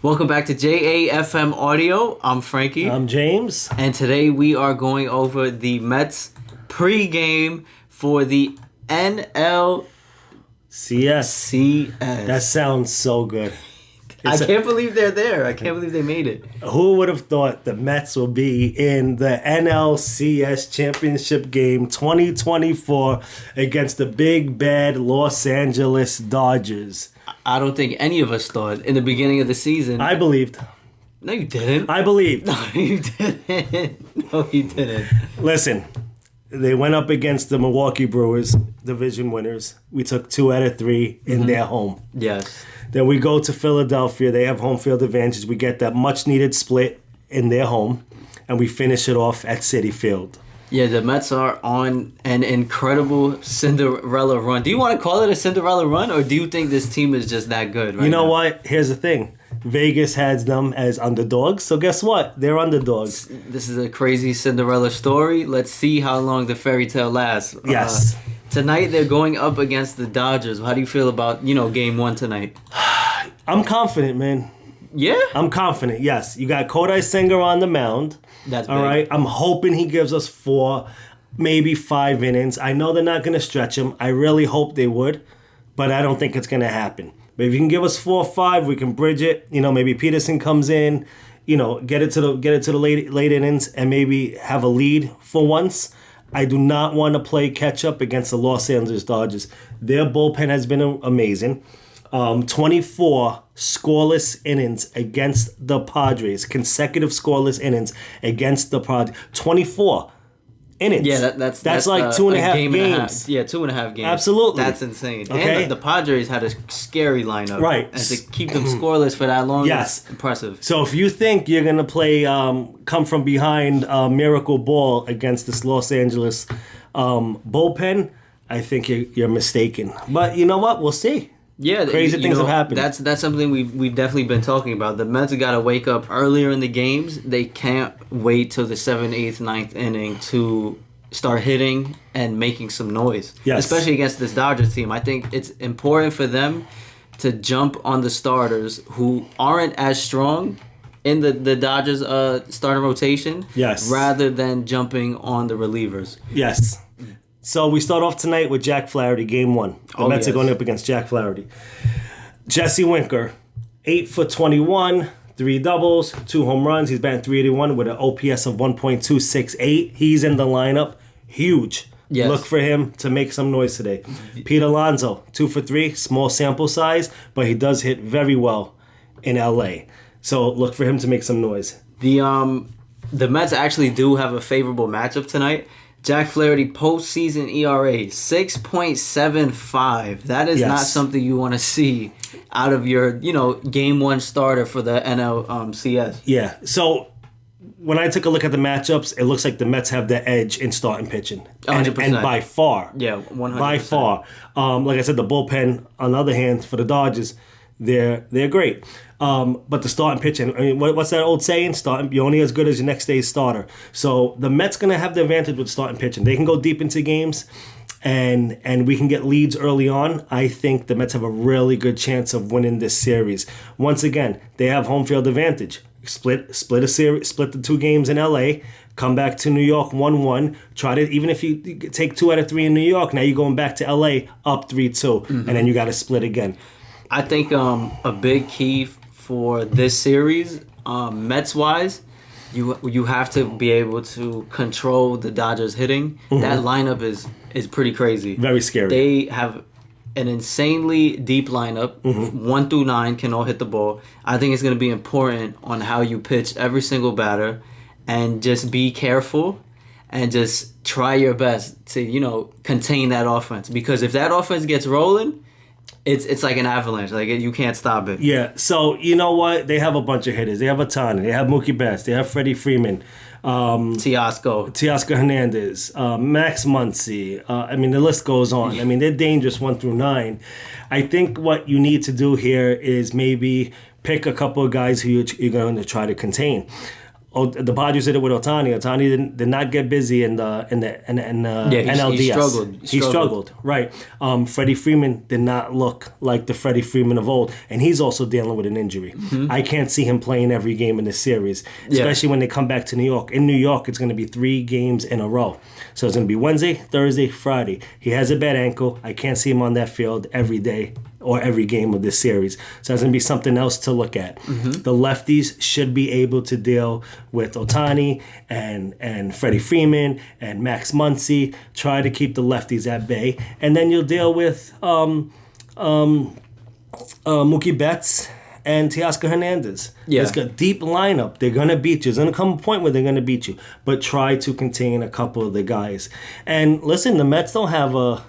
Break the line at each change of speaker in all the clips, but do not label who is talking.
Welcome back to JAFM Audio. I'm Frankie.
I'm James.
And today we are going over the Mets pregame for the NLCS.
That sounds so good.
I can't believe they're there. I can't believe they made it.
Who would have thought the Mets will be in the NLCS championship game 2024 against the big bad Los Angeles Dodgers?
I don't think any of us thought in the beginning of the season.
I believed.
No, you didn't.
I believed.
No, you didn't. No, you didn't.
Listen, they went up against the Milwaukee Brewers, division winners. We took 2 out of 3 in their home.
Yes.
Then we go to Philadelphia. They have home field advantage. We get that much-needed split in their home, and we finish it off at Citi Field.
Yeah, the Mets are on an incredible Cinderella run. Do you want to call it a Cinderella run, or do you think this team is just that good right now?
You know what? Here's the thing. Vegas has them as underdogs, so guess what? They're underdogs.
This is a crazy Cinderella story. Let's see how long the fairy tale lasts.
Yes.
Tonight they're going up against the Dodgers. How do you feel about, game 1 tonight?
I'm confident, man.
Yeah?
I'm confident, yes. You got Kodai Senga on the mound.
That's big.
All right? I'm hoping he gives us 4, maybe 5 innings. I know they're not going to stretch him. I really hope they would, but I don't think it's going to happen. But if you can give us 4 or 5, we can bridge it. Maybe Peterson comes in, get it to the late innings and maybe have a lead for once. I do not want to play catch-up against the Los Angeles Dodgers. Their bullpen has been amazing. 24 scoreless innings against the Padres. Consecutive scoreless innings against the Padres. 24 innings.
Yeah, that's
like 2.5
game
games.
and a half. Yeah, 2.5 games.
Absolutely.
That's insane.
Okay.
And the Padres had a scary lineup.
Right.
And to keep them scoreless for that long
Yes.
is impressive.
So if you think you're going to play come from behind miracle ball against this Los Angeles bullpen, I think you're mistaken. But you know what? We'll see.
Yeah,
crazy things have happened.
That's something we've definitely been talking about. The Mets have got to wake up earlier in the games. They can't wait till the 7th, 8th, 9th inning to start hitting and making some noise.
Yes.
Especially against this Dodgers team. I think it's important for them to jump on the starters who aren't as strong in the Dodgers starting rotation.
Yes.
Rather than jumping on the relievers.
Yes. So we start off tonight with Jack Flaherty, game 1. The Mets are going up against Jack Flaherty. Jesse Winker, 8 for 21, 3 doubles, 2 home runs. He's batting .381 with an OPS of 1.268. He's in the lineup. Huge.
Yes.
Look for him to make some noise today. Pete Alonso, 2 for 3, small sample size, but he does hit very well in LA. So look for him to make some noise.
The Mets actually do have a favorable matchup tonight. Jack Flaherty postseason ERA 6.75. That is not something you want to see out of your game 1 starter for the NLCS.
Yeah. So when I took a look at the matchups, it looks like the Mets have the edge in starting pitching,
100%.
and by far.
Yeah, 100%.
By far. Like I said, the bullpen. On the other hand, for the Dodgers, they're great. But the starting pitching, I mean, what's that old saying? You're only as good as your next day's starter. So the Mets going to have the advantage with starting pitching. They can go deep into games, and we can get leads early on. I think the Mets have a really good chance of winning this series. Once again, they have home field advantage. Split a series, split the 2 games in LA. Come back to New York 1-1. Try to, even if you take 2 out of 3 in New York, now you're going back to LA up 3-2, and then you got to split again.
I think a big key for this series, Mets-wise, you have to be able to control the Dodgers hitting. That lineup is pretty crazy.
Very scary.
They have an insanely deep lineup. 1 through 9 can all hit the ball. I think it's going to be important on how you pitch every single batter and just be careful and just try your best to, contain that offense. Because if that offense gets rolling, it's like an avalanche. Like, you can't stop it.
Yeah, so you know what? They have a bunch of hitters. They have Otani. They have Mookie Betts. They have Freddie Freeman. Teoscar Hernandez. Max Muncy. The list goes on. I mean, they're dangerous 1 through 9. I think what you need to do here is maybe pick a couple of guys who you're going to try to contain. the Padres did it with Ohtani. Ohtani did not get busy in the NLDS.
He struggled.
Right. Freddie Freeman did not look like the Freddie Freeman of old, and he's also dealing with an injury. I can't see him playing every game in this series, especially when they come back to New York. In New York, it's going to be 3 games in a row. So it's going to be Wednesday, Thursday, Friday. He has a bad ankle. I can't see him on that field every day or every game of this series. So it's going to be something else to look at. The lefties should be able to deal with Ohtani and Freddie Freeman and Max Muncy. Try to keep the lefties at bay. And then you'll deal with Mookie Betts and Teoscar Hernandez.
Yeah.
It's a deep lineup. They're going to beat you. There's going to come a point where they're going to beat you. But try to contain a couple of the guys. And listen, the Mets don't have a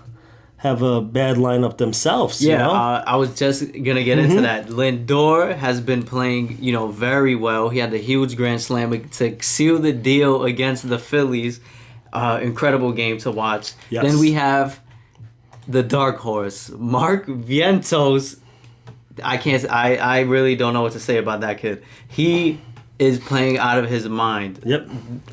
bad lineup themselves.
Yeah,
you know?
I was just gonna get into that. Lindor has been playing, very well. He had a huge grand slam to seal the deal against the Phillies. Incredible game to watch.
Yes.
Then we have the dark horse, Mark Vientos. I really don't know what to say about that kid. He is playing out of his mind.
Yep.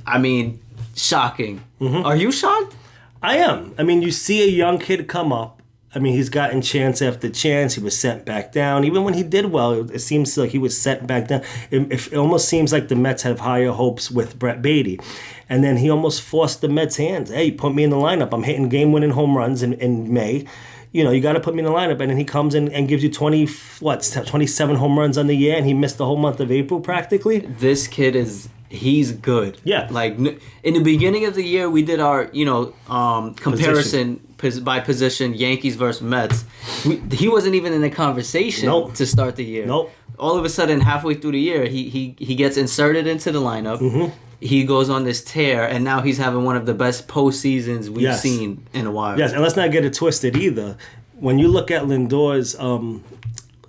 I mean, shocking. Are you shocked?
I am. I mean, you see a young kid come up. I mean, he's gotten chance after chance. He was sent back down. Even when he did well, it seems like he was sent back down. It almost seems like the Mets have higher hopes with Brett Beatty. And then he almost forced the Mets' hands. Hey, put me in the lineup. I'm hitting game-winning home runs in May. You got to put me in the lineup. And then he comes in and gives you 27 home runs on the year, and he missed the whole month of April practically.
This kid he's good.
Yeah.
Like, in the beginning of the year, we did our, comparison by position, Yankees versus Mets. He wasn't even in the conversation to start the year.
Nope.
All of a sudden, halfway through the year, he gets inserted into the lineup. He goes on this tear, and now he's having one of the best postseasons we've seen in a while.
Yes, and let's not get it twisted either. When you look at Lindor's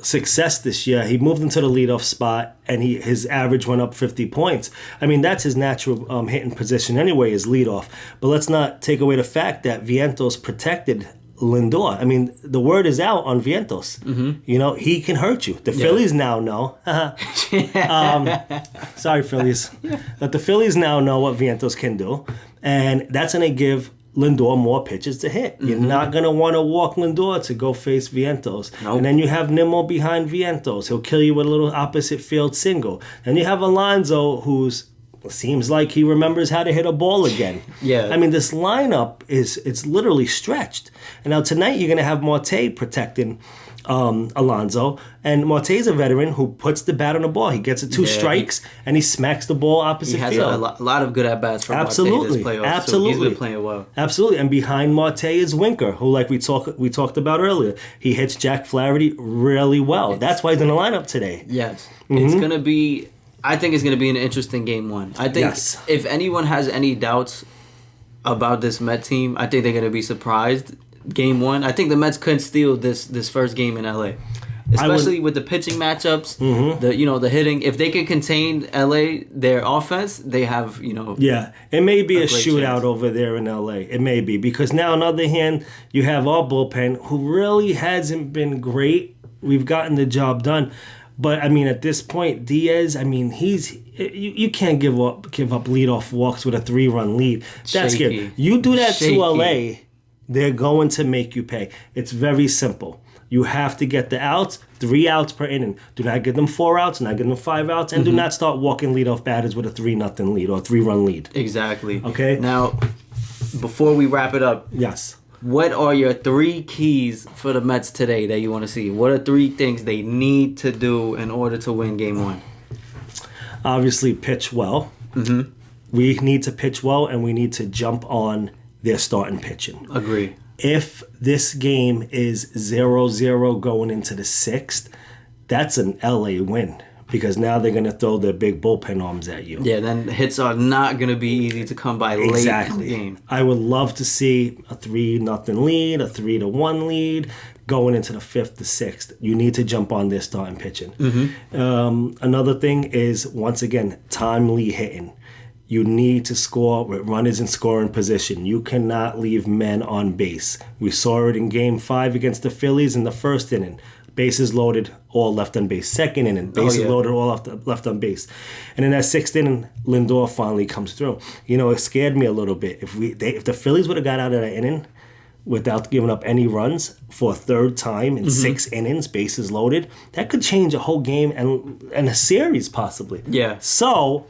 success this year, he moved into the leadoff spot, and his average went up 50 points. I mean, that's his natural hitting position anyway, is leadoff. But let's not take away the fact that Vientos protected Lindor. I mean, the word is out on Vientos. He can hurt you. The Phillies now know. Sorry, Phillies. But the Phillies now know what Vientos can do, and that's going to give Lindor more pitches to hit. You're not going to want to walk Lindor to go face Vientos.
Nope.
And then you have Nimmo behind Vientos. He'll kill you with a little opposite field single. And you have Alonso, who's seems like he remembers how to hit a ball again.
Yeah.
I mean, this lineup it's literally stretched. And now tonight you're going to have Marte protecting Alonso. And Marte's a veteran who puts the bat on the ball. He gets it 2 strikes, and he smacks the ball opposite field.
He has a lot of good at-bats from Marte this playoff.
Absolutely.
So he's been playing well.
Absolutely. And behind Marte is Winker, who, like we talked about earlier, he hits Jack Flaherty really well. That's why he's in the lineup today.
Yes. It's going to be... I think it's going to be an interesting game 1. I think if anyone has any doubts about this Met team, I think they're going to be surprised. Game 1, I think the Mets could steal this first game in LA, especially with the pitching matchups, the hitting. If they can contain LA, their offense, they have
Yeah, it may be a shootout
chance
over there in LA. It may be, because now on the other hand, you have our bullpen, who really hasn't been great. We've gotten the job done. But, I mean, at this point, Diaz, I mean, you can't give up leadoff walks with a 3-run lead. That's scary. You do that to LA, they're going to make you pay. It's very simple. You have to get the outs, 3 outs per inning. Do not give them 4 outs, do not give them 5 outs, and do not start walking leadoff batters with a 3-0 lead or a 3-run lead.
Exactly.
Okay?
Now, before we wrap it up.
Yes.
What are your 3 keys for the Mets today that you want to see? What are 3 things they need to do in order to win Game 1?
Obviously, pitch well. We need to pitch well, and we need to jump on their starting pitching.
Agree.
If this game is 0-0 going into the 6th, that's an LA win. Because now they're going to throw their big bullpen arms at you.
Yeah, then hits are not going to be easy to come by late in the game.
I would love to see a 3-0 lead, a 3-1 lead, going into the 5th to 6th. You need to jump on their starting pitching. Another thing is, once again, timely hitting. You need to score with runners in scoring position. You cannot leave men on base. We saw it in Game 5 against the Phillies in the first inning. bases loaded, all left on base. Second inning, bases loaded, all left on base. And in that sixth inning, Lindor finally comes through. You know, it scared me a little bit. If the Phillies would have got out of that inning without giving up any runs for a third time in 6 innings, bases loaded, that could change a whole game and a series possibly.
Yeah.
So,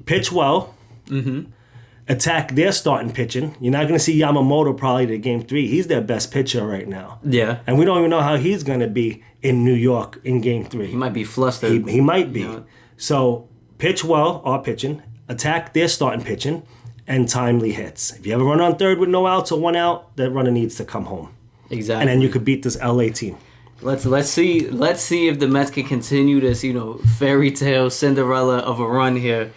pitch well. Attack their starting pitching. You're not going to see Yamamoto probably to game 3. He's their best pitcher right now.
Yeah.
And we don't even know how he's going to be in New York in game 3.
He might be flustered.
He might be.
Yeah.
So pitch well, or pitching. Attack their starting pitching and timely hits. If you have a run on third with no outs or 1 out, that runner needs to come home.
Exactly.
And then you could beat this LA team.
Let's see if the Mets can continue this, fairy tale Cinderella of a run here.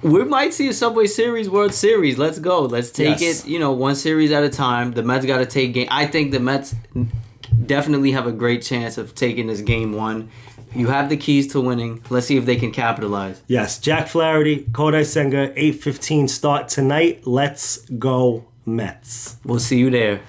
We might see a Subway Series World Series. Let's go. Let's take it, one series at a time. The Mets got to take game. I think the Mets definitely have a great chance of taking this game 1. You have the keys to winning. Let's see if they can capitalize.
Yes, Jack Flaherty, Kodai Senga, 8:15 start tonight. Let's go Mets.
We'll see you there.